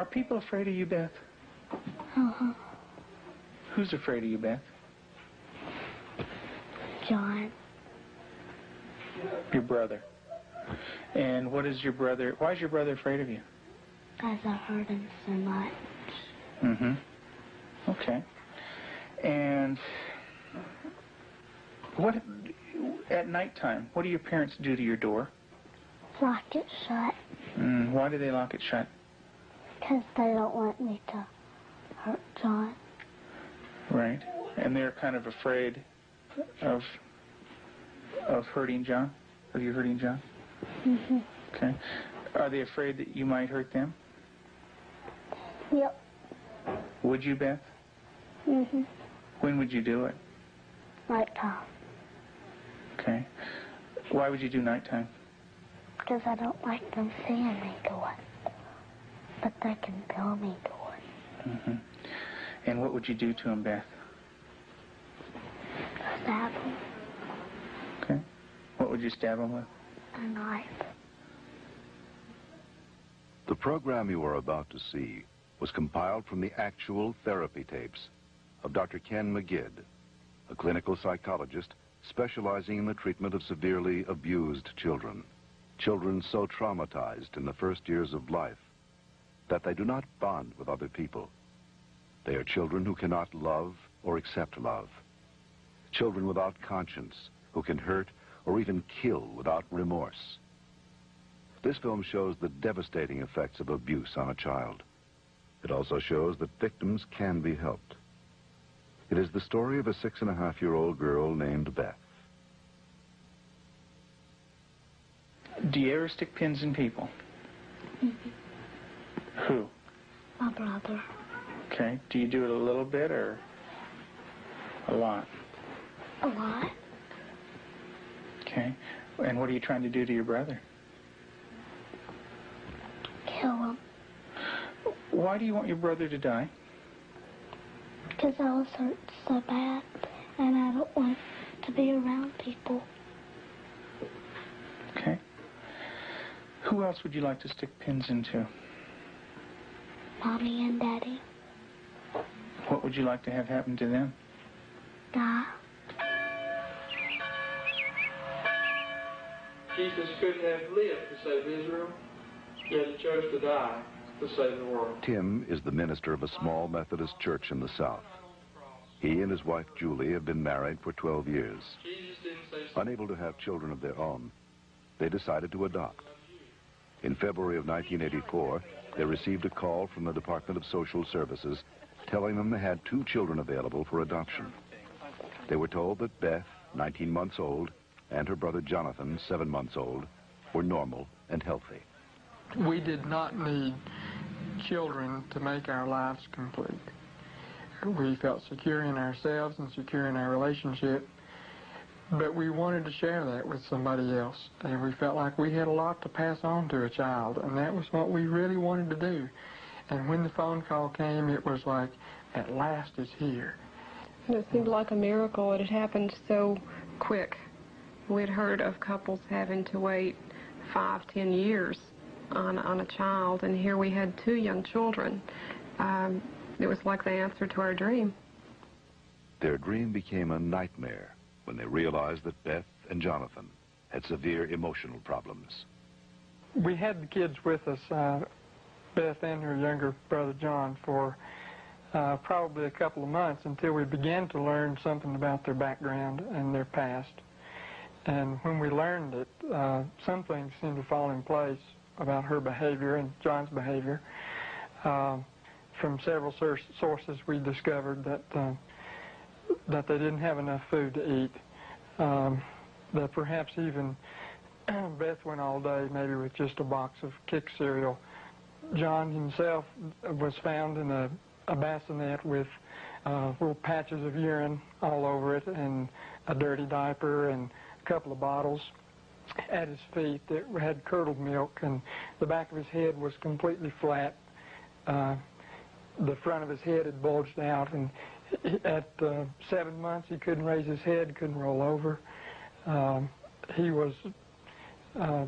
Are people afraid of you, Beth? Uh-huh. Who's afraid of you, Beth? John. Your brother. And what is your brother, why is your brother afraid of you? Because I hurt him so much. Mm-hmm. Okay. And what, at nighttime, what do your parents do to your door? Lock it shut. Why do they lock it shut? Because they don't want me to hurt John. Right. And they're kind of afraid of hurting John? Of you hurting John? Mm-hmm. Okay. Are they afraid that you might hurt them? Yep. Would you, Beth? Mm-hmm. When would you do it? Nighttime. Okay. Why would you do nighttime? Because I don't like them seeing me do it. But they can feel me do it. Mm-hmm. And what would you do to them, Beth? Stab them. Okay. What would you stab them with? A knife. The program you are about to see was compiled from the actual therapy tapes of Dr. Ken McGidd, a clinical psychologist specializing in the treatment of severely abused children. Children so traumatized in the first years of life that they do not bond with other people. They are children who cannot love or accept love. Children without conscience who can hurt or even kill without remorse. This film shows the devastating effects of abuse on a child. It also shows that victims can be helped. It is the story of a 6.5-year-old girl named Beth. Do you ever stick pins in people? Mm-hmm. Who? My brother. Okay. Do you do it a little bit or a lot? A lot. Okay. And what are you trying to do to your brother? Kill him. Why do you want your brother to die? Because I was hurt so bad, and I don't want to be around people. Okay. Who else would you like to stick pins into? Mommy and Daddy. What would you like to have happen to them? Die. Jesus could have lived to save Israel, yet he chose to die to save the world. Tim is the minister of a small Methodist church in the South. He and his wife Julie have been married for 12 years. Unable to have children of their own, they decided to adopt. In February of 1984, they received a call from the Department of Social Services telling them they had 2 children available for adoption. They were told that Beth, 19 months old, and her brother Jonathan, 7 months old, were normal and healthy. We did not need children to make our lives complete. We felt secure in ourselves and secure in our relationship, but we wanted to share that with somebody else, and we felt like we had a lot to pass on to a child, and that was what we really wanted to do. And when the phone call came, it was like, at last it's here. It seemed like a miracle. It had happened so quick. We'd heard of couples having to wait 5, 10 years on a child, and here we had 2 young children. It was like the answer to our dream. Their dream became a nightmare when they realized that Beth and Jonathan had severe emotional problems. We had the kids with us, Beth and her younger brother John, for probably a couple of months until we began to learn something about their background and their past. And when we learned it, some things seemed to fall in place about her behavior and John's behavior. From several sources, we discovered that they didn't have enough food to eat. That perhaps even Beth went all day maybe with just a box of Kick cereal. John himself was found in a bassinet with little patches of urine all over it and a dirty diaper and a couple of bottles at his feet that had curdled milk, and the back of his head was completely flat. The front of his head had bulged out, and at 7 months he couldn't raise his head, couldn't roll over. He was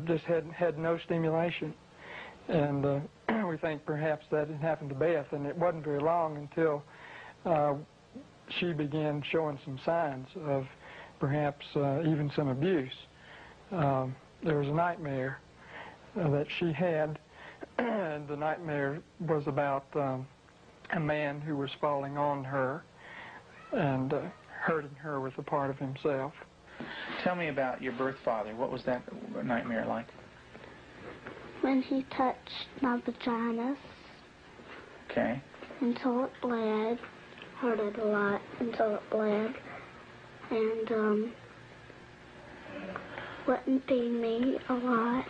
just had no stimulation. And we think perhaps that had happened to Beth, and it wasn't very long until she began showing some signs of perhaps even some abuse. There was a nightmare that she had, and the nightmare was about a man who was falling on her and hurting her with a part of himself. Tell me about your birth father. What was that nightmare like? When he touched my vaginas Okay. until it bled, hurt it a lot until it bled, and wouldn't feed me a lot.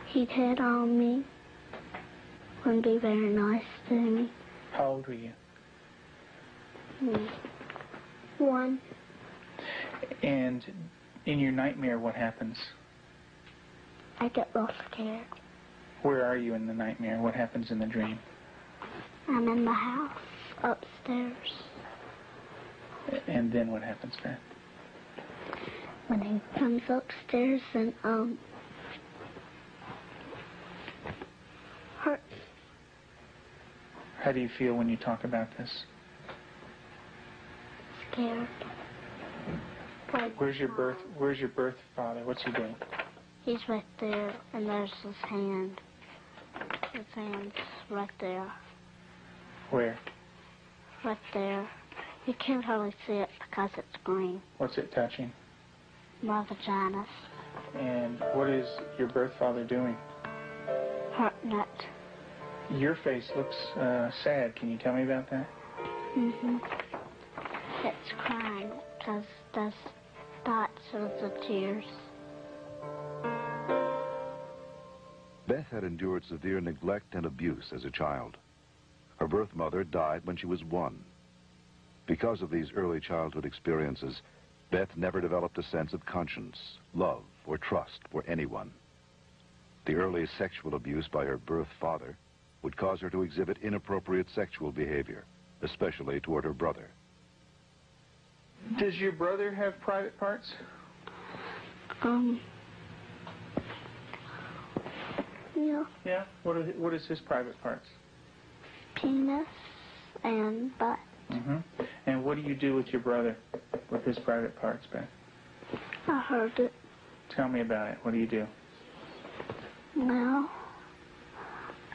He'd hit on me, wouldn't be very nice to me. How old were you? 1. And in your nightmare, what happens? I get real scared. Where are you in the nightmare? What happens in the dream? I'm in the house, upstairs. And then what happens, Beth? When he comes upstairs and, hurt. How do you feel when you talk about this? Scared. Like, Where's your birth father? What's he doing? he's right there, and there's his hand. His hand's right there. Where? Right there. You can't hardly see it because it's green. What's it touching? My vaginas. And what is your birth father doing? Hurting it. Your face looks sad. Can you tell me about that? It's crying because there's dots of the tears. Beth had endured severe neglect and abuse as a child. Her birth mother died when she was 1. Because of these early childhood experiences, Beth never developed a sense of conscience, love, or trust for anyone. The early sexual abuse by her birth father would cause her to exhibit inappropriate sexual behavior, especially toward her brother. Does your brother have private parts? Yeah. Yeah. What is his private parts? Penis and butt. And what do you do with your brother, with his private parts, Beth? I heard it. Tell me about it. What do you do? Well,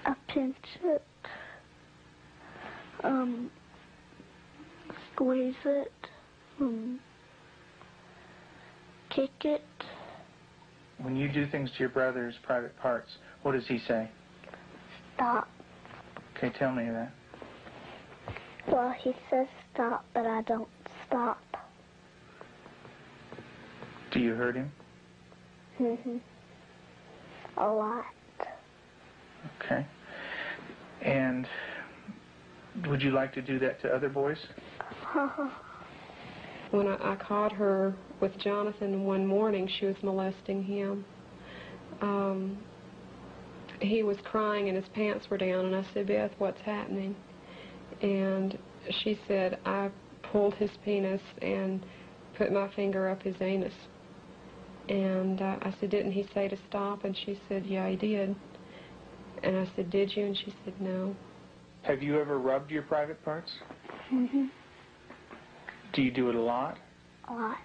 I pinch it, squeeze it, kick it. When you do things to your brother's private parts, what does he say? Stop. Okay, tell me that. Well, he says stop, but I don't stop. Do you hurt him? A lot. Okay. And would you like to do that to other boys? When I caught her with Jonathan one morning, she was molesting him. He was crying and his pants were down, and I said, Beth, what's happening? And she said, I pulled his penis and put my finger up his anus. And I said, didn't he say to stop? And she said, yeah, he did. And I said, did you? And she said, no. Have you ever rubbed your private parts? Do you do it a lot? A lot.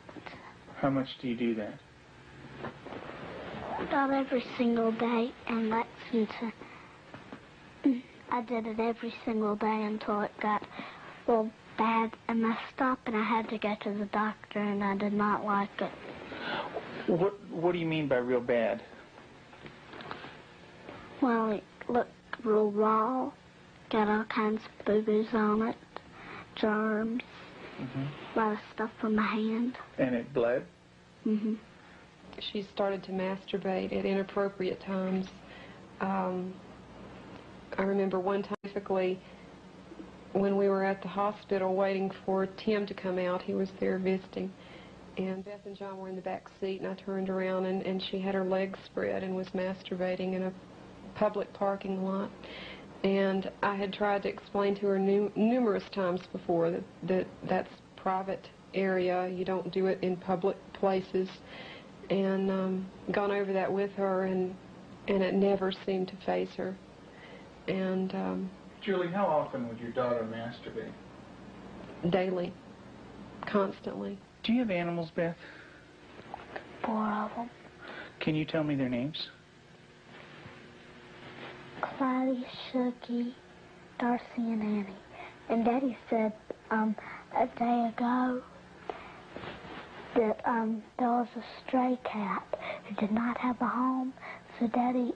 How much do you do that? Not every single day in Lexington. I did it every single day until it got real bad and messed up, and I had to go to the doctor, and I did not like it. What do you mean by real bad? Well, it looked real raw, got all kinds of boo-boos on it, germs, a lot of stuff from my hand. And it bled? She started to masturbate at inappropriate times. I remember one time, specifically, when we were at the hospital waiting for Tim to come out. He was there visiting. And Beth and John were in the back seat, and I turned around, and she had her legs spread and was masturbating in a public parking lot. And I had tried to explain to her numerous times before that that's private area. You don't do it in public places. And gone over that with her, and and it never seemed to faze her. And Julie, how often would your daughter masturbate? daily, constantly. Do you have animals, Beth? 4 of them. Can you tell me their names? Clyde, Shuggy, Darcy, and Annie. And Daddy said a day ago that there was a stray cat who did not have a home, so Daddy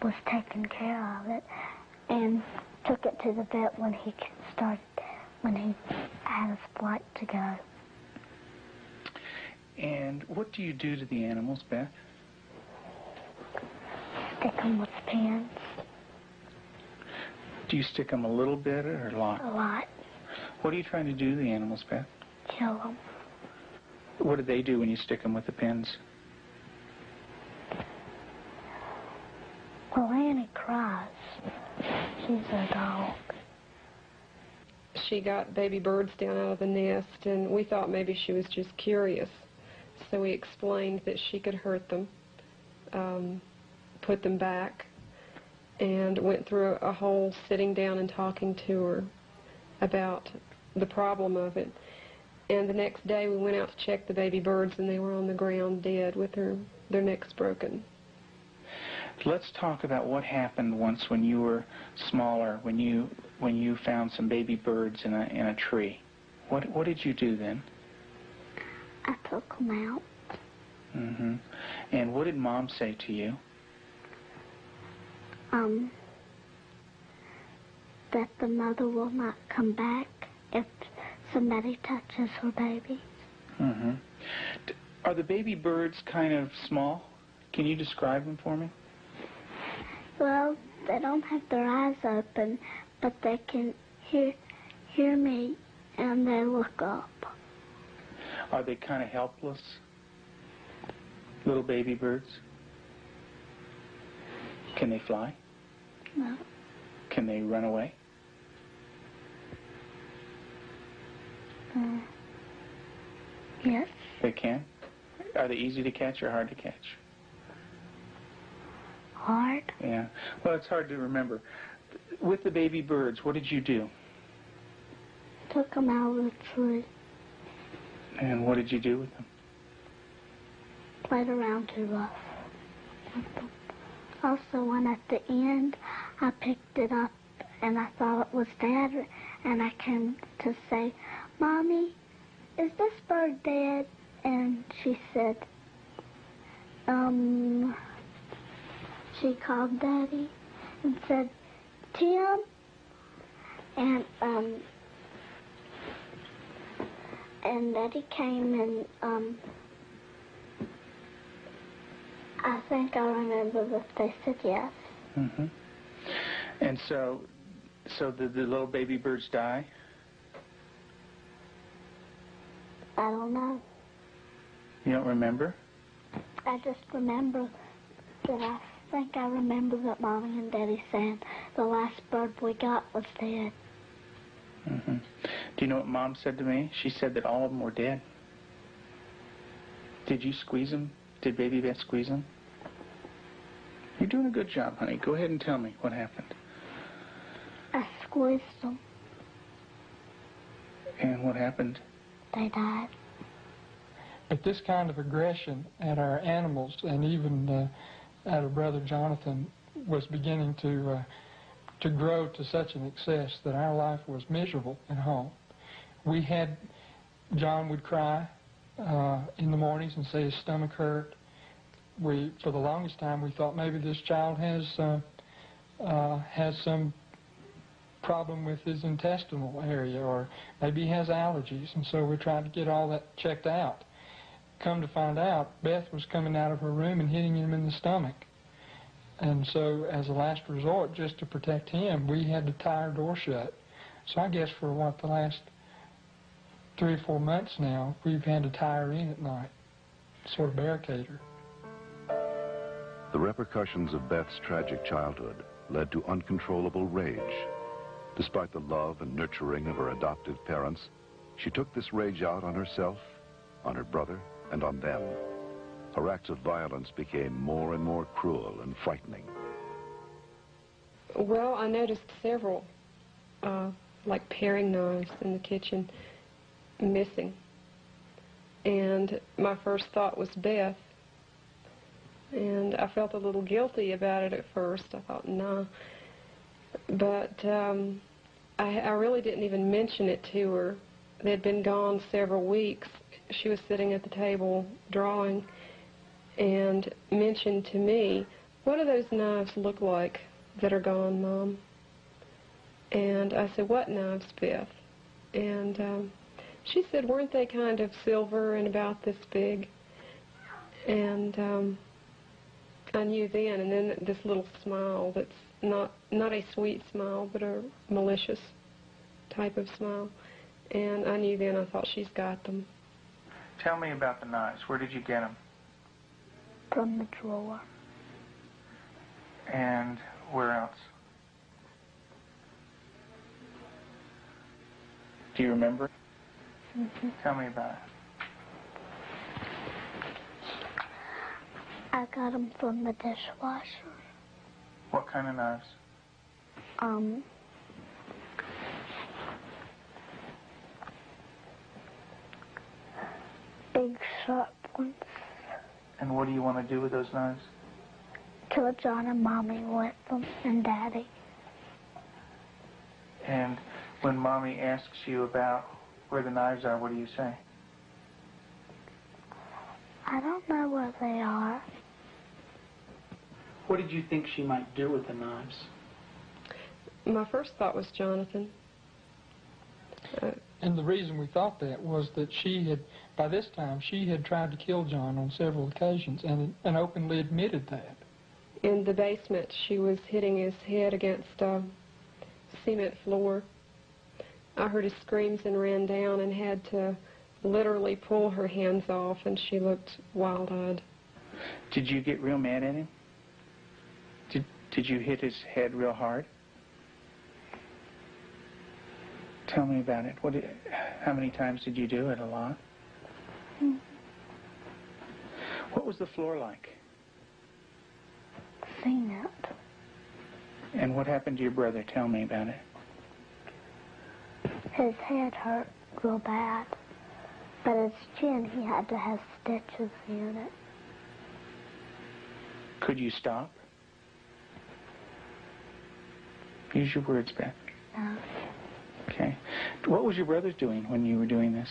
was taking care of it and took it to the vet when he had his flight to go. And what do you do to the animals, Beth? Stick them with pins. Do you stick them a little bit or a lot? A lot. What are you trying to do to the animals, Beth? Kill them. What do they do when you stick them with the pins? Well, Annie cries. She's a dog. She got baby birds down out of the nest, and we thought maybe she was just curious. So we explained that she could hurt them, put them back, and went through a whole sitting down and talking to her about the problem of it. And the next day we went out to check the baby birds, and they were on the ground dead with their necks broken. Let's talk about what happened once when you were smaller, when you found some baby birds in a tree. What did you do then? I took them out. Mm-hmm. And what did Mom say to you? That the mother will not come back if somebody touches her baby. Mm-hmm. Are the baby birds kind of small? Can you describe them for me? Well, they don't have their eyes open, but they can hear me, and they look up. Are they kind of helpless? Little baby birds? Can they fly? No. Can they run away? Yes. They can? Are they easy to catch or hard to catch? Hard. Yeah. Well, it's hard to remember. With the baby birds, what did you do? Took them out of the tree. And what did you do with them? Played around too rough with them. Also, when at the end, I picked it up and I thought it was Dad, and I came to say, Mommy, is this bird dead? And she said, she called Daddy and said, Tim, and Daddy came and, I think I remember that they said yes. Mm-hmm. And so did the little baby birds die? I don't know. You don't remember? I just remember that I think I remember that Mommy and Daddy said the last bird we got was dead. Mm-hmm. Do you know what Mom said to me? She said that all of them were dead. Did you squeeze them? Did Baby Beth squeeze them? You're doing a good job, honey. Go ahead and tell me what happened. I squeezed them. And what happened? They died. But this kind of aggression at our animals, and even at our brother Jonathan, was beginning to grow to such an excess that our life was miserable at home. John would cry in the mornings and say his stomach hurt. For the longest time, we thought maybe this child has some problem with his intestinal area, or maybe he has allergies, and so we're trying to get all that checked out. Come to find out, Beth was coming out of her room and hitting him in the stomach. And so as a last resort, just to protect him, we had to tie our door shut. So I guess for the last 3 or 4 months now, we've had to tie her in at night, sort of barricade her. The repercussions of Beth's tragic childhood led to uncontrollable rage. Despite the love and nurturing of her adoptive parents, she took this rage out on herself, on her brother, and on them. Her acts of violence became more and more cruel and frightening. Well, I noticed several, like paring knives in the kitchen, missing. And my first thought was Beth. And I felt a little guilty about it at first. I thought, nah. But I really didn't even mention it to her. They'd been gone several weeks. She was sitting at the table drawing and mentioned to me, "What do those knives look like that are gone, Mom?" And I said, "What knives, Beth?" And she said, "Weren't they kind of silver and about this big?" And I knew then, and then this little smile that's not a sweet smile, but a malicious type of smile. And I knew then, I thought, she's got them. Tell me about the knives. Where did you get them? From the drawer. And where else? Do you remember? Mm-hmm. Tell me about it. I got them from the dishwasher. What kind of knives? Big sharp ones. And what do you want to do with those knives? Kill John and Mommy with them, and Daddy. And when Mommy asks you about where the knives are, what do you say? I don't know where they are. What did you think she might do with the knives? My first thought was Jonathan. And the reason we thought that was that she had, by this time, she had tried to kill John on several occasions and openly admitted that. In the basement, she was hitting his head against a cement floor. I heard his screams and ran down and had to literally pull her hands off, and she looked wild-eyed. Did you get real mad at him? Did you hit his head real hard? Tell me about it. How many times did you do it? A lot? Mm-hmm. What was the floor like? Cement. And what happened to your brother? Tell me about it. His head hurt real bad, but his chin, he had to have stitches in it. Could you stop? Use your words, Beth. No. Okay. What was your brother doing when you were doing this?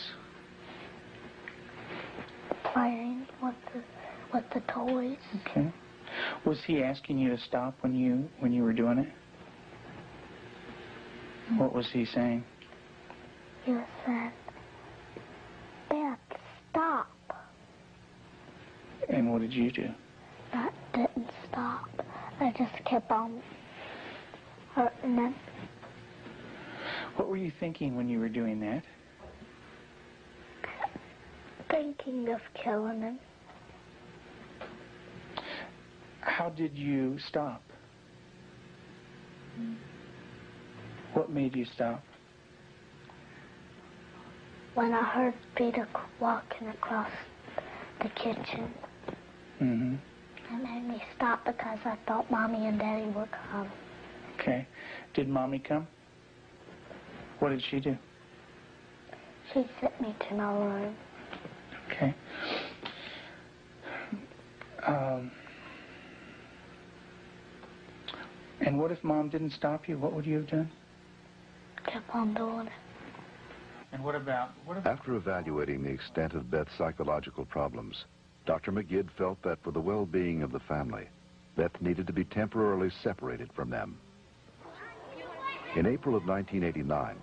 Playing with the toys. Okay. Was he asking you to stop when you were doing it? What was he saying? He was saying, "Beth, stop." And what did you do? I didn't stop. I just kept on hurting him. What were you thinking when you were doing that? Thinking of killing him. How did you stop? What made you stop? When I heard Peter walking across the kitchen. Mm-hmm. It made me stop because I thought Mommy and Daddy were coming. Okay. Did Mommy come? What did she do? She sent me to my room. Okay. And what if Mom didn't stop you? What would you have done? Kept on doing it. And what about... After evaluating the extent of Beth's psychological problems, Dr. McGid felt that for the well-being of the family, Beth needed to be temporarily separated from them. In April of 1989,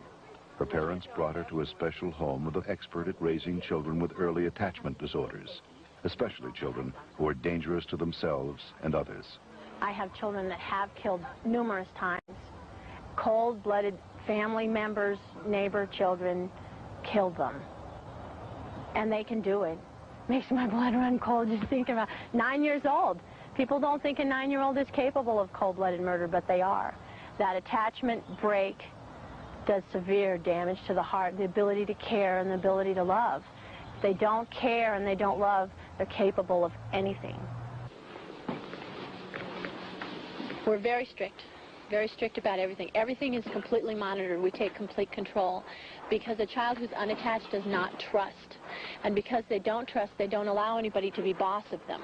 her parents brought her to a special home with an expert at raising children with early attachment disorders, especially children who are dangerous to themselves and others. I have children that have killed numerous times. Cold-blooded family members, neighbor children killed them. And they can do it. Makes my blood run cold just thinking about 9 years old. People don't think a 9-year-old is capable of cold-blooded murder, but they are. That attachment break does severe damage to the heart, the ability to care and the ability to love. If they don't care and they don't love, They're capable of anything. We're very strict about everything. Everything is completely monitored. We take complete control because a child who's unattached does not trust. And because they don't trust, they don't allow anybody to be boss of them.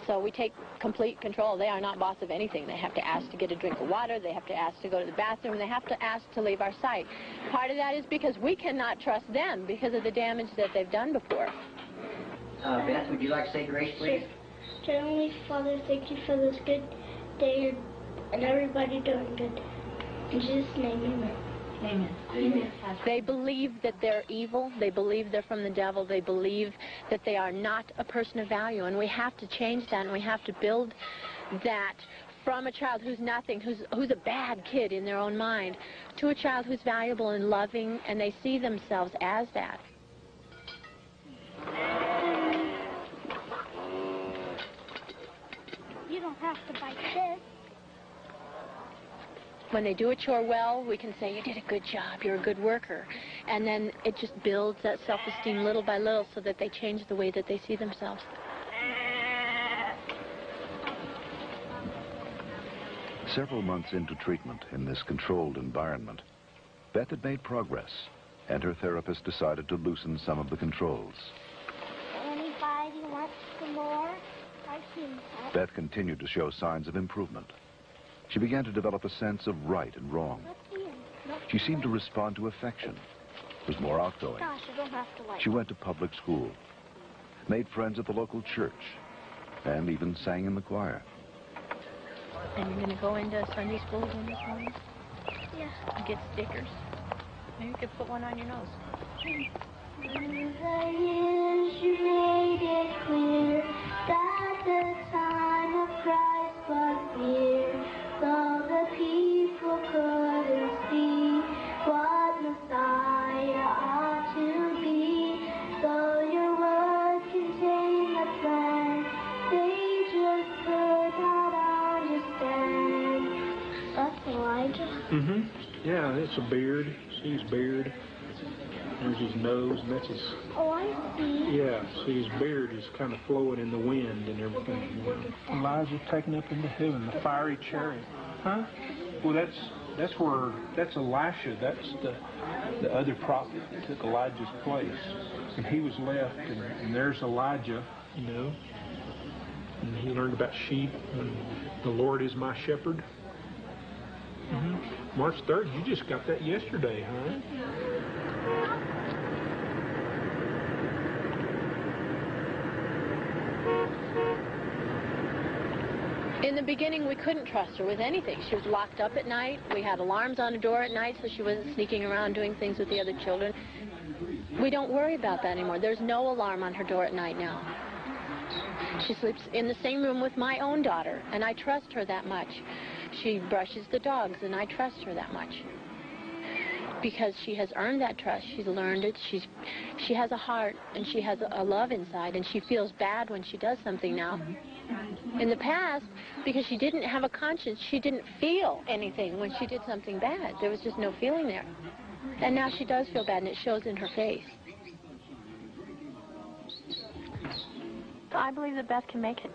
So we take complete control. They are not boss of anything. They have to ask to get a drink of water. They have to ask to go to the bathroom. They have to ask to leave our sight. Part of that is because we cannot trust them because of the damage that they've done before. Beth, would you like to say grace, please? Dear Heavenly Father, thank you for this good day and everybody doing good. In Jesus' name, amen. Amen. Amen. They believe that they're evil. They believe they're from the devil. They believe that they are not a person of value. And we have to change that, and we have to build that from a child who's nothing, who's a bad kid in their own mind, to a child who's valuable and loving, and they see themselves as that. You don't have to bite this. When they do a chore well, we can say, you did a good job, you're a good worker. And then it just builds that self-esteem little by little so that they change the way that they see themselves. Several months into treatment in this controlled environment, Beth had made progress, and her therapist decided to loosen some of the controls. Anybody wants some more? I've seen that. Beth continued to show signs of improvement. She began to develop a sense of right and wrong. She seemed to respond to affection, was more outgoing. Gosh, I don't have to like She went to public school, made friends at the local church, and even sang in the choir. And you're going to go into Sunday school again this morning? Yeah. And get stickers. Maybe you could put one on your nose. Through the years you made it clear that the time of Christ was near, though the people couldn't see what Messiah ought to be. Though your word contained a plan, they just could not understand. That's Elijah? Mm-hmm. Yeah, it's a beard. See his beard. There's his nose, and that's his... Oh, I see. Yeah, see his beard is kind of flowing in the wind and everything. Elijah taken up into heaven, the fiery chariot. Huh? Well, that's Elisha. That's the other prophet that took Elijah's place. And he was left, and there's Elijah, you know. And he learned about sheep, and the Lord is my shepherd. Mm-hmm. March 3rd, you just got that yesterday, huh? In the beginning, we couldn't trust her with anything. She was locked up at night. We had alarms on the door at night so she wasn't sneaking around doing things with the other children. We don't worry about that anymore. There's no alarm on her door at night now. She sleeps in the same room with my own daughter, and I trust her that much. She brushes the dogs, and I trust her that much. Because she has earned that trust. She's learned it. She has a heart, and she has a love inside, and she feels bad when she does something now. In the past, because she didn't have a conscience, she didn't feel anything when she did something bad. There was just no feeling there. And now she does feel bad, and it shows in her face. I believe that Beth can make it.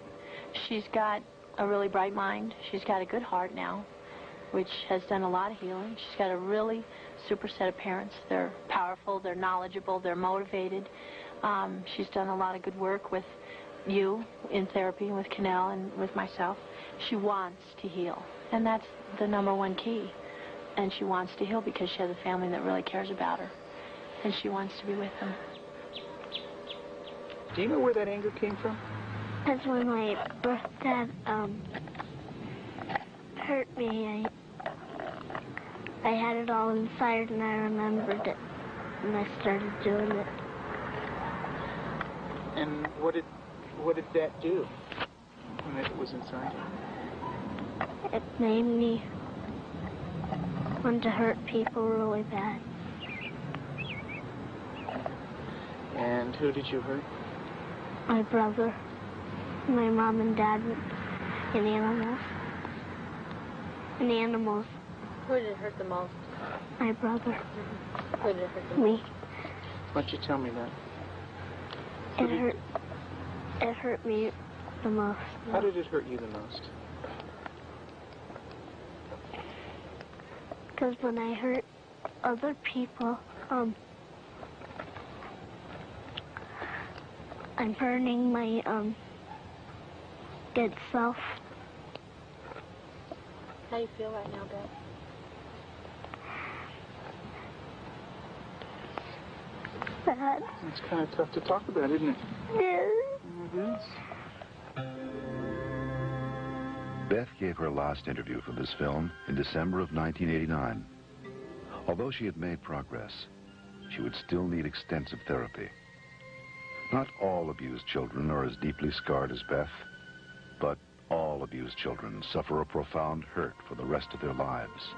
She's got a really bright mind. She's got a good heart now, which has done a lot of healing. She's got a really super set of parents. They're powerful, they're knowledgeable, they're motivated. She's done a lot of good work with you in therapy, with Cannell and with myself. She wants to heal, and that's the #1 key. And she wants to heal because she has a family that really cares about her, and she wants to be with them. Do you know where that anger came from? That's when my birth dad hurt me. I had it all inside, and I remembered it, and I started doing it. And what did that do when it was inside? It made me want to hurt people really bad. And who did you hurt? My brother, my mom and dad, and animals. And animals. Who did it hurt the most? My brother. Who did it hurt the most? Me. Why don't you tell me that? It hurt It hurt me the most. How did it hurt you the most? Because when I hurt other people, I'm hurting my good self. How do you feel right now, Beth? Bad. It's kind of tough to talk about, isn't it? Yes. It is. Beth gave her last interview for this film in December of 1989. Although she had made progress, she would still need extensive therapy. Not all abused children are as deeply scarred as Beth, but all abused children suffer a profound hurt for the rest of their lives.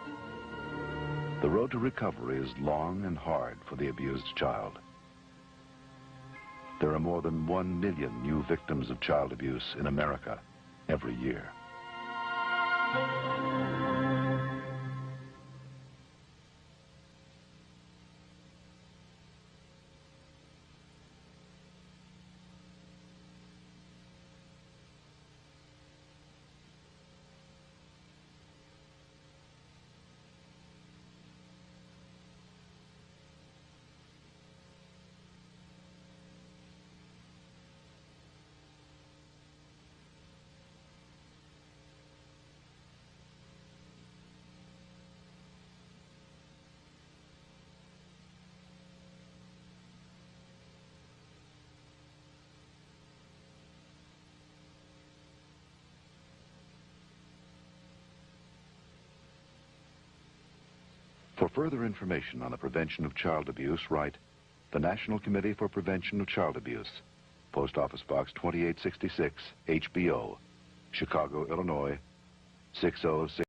The road to recovery is long and hard for the abused child. There are more than 1 million new victims of child abuse in America every year. For further information on the prevention of child abuse, write the National Committee for Prevention of Child Abuse, Post Office Box 2866, HBO, Chicago, Illinois, 606.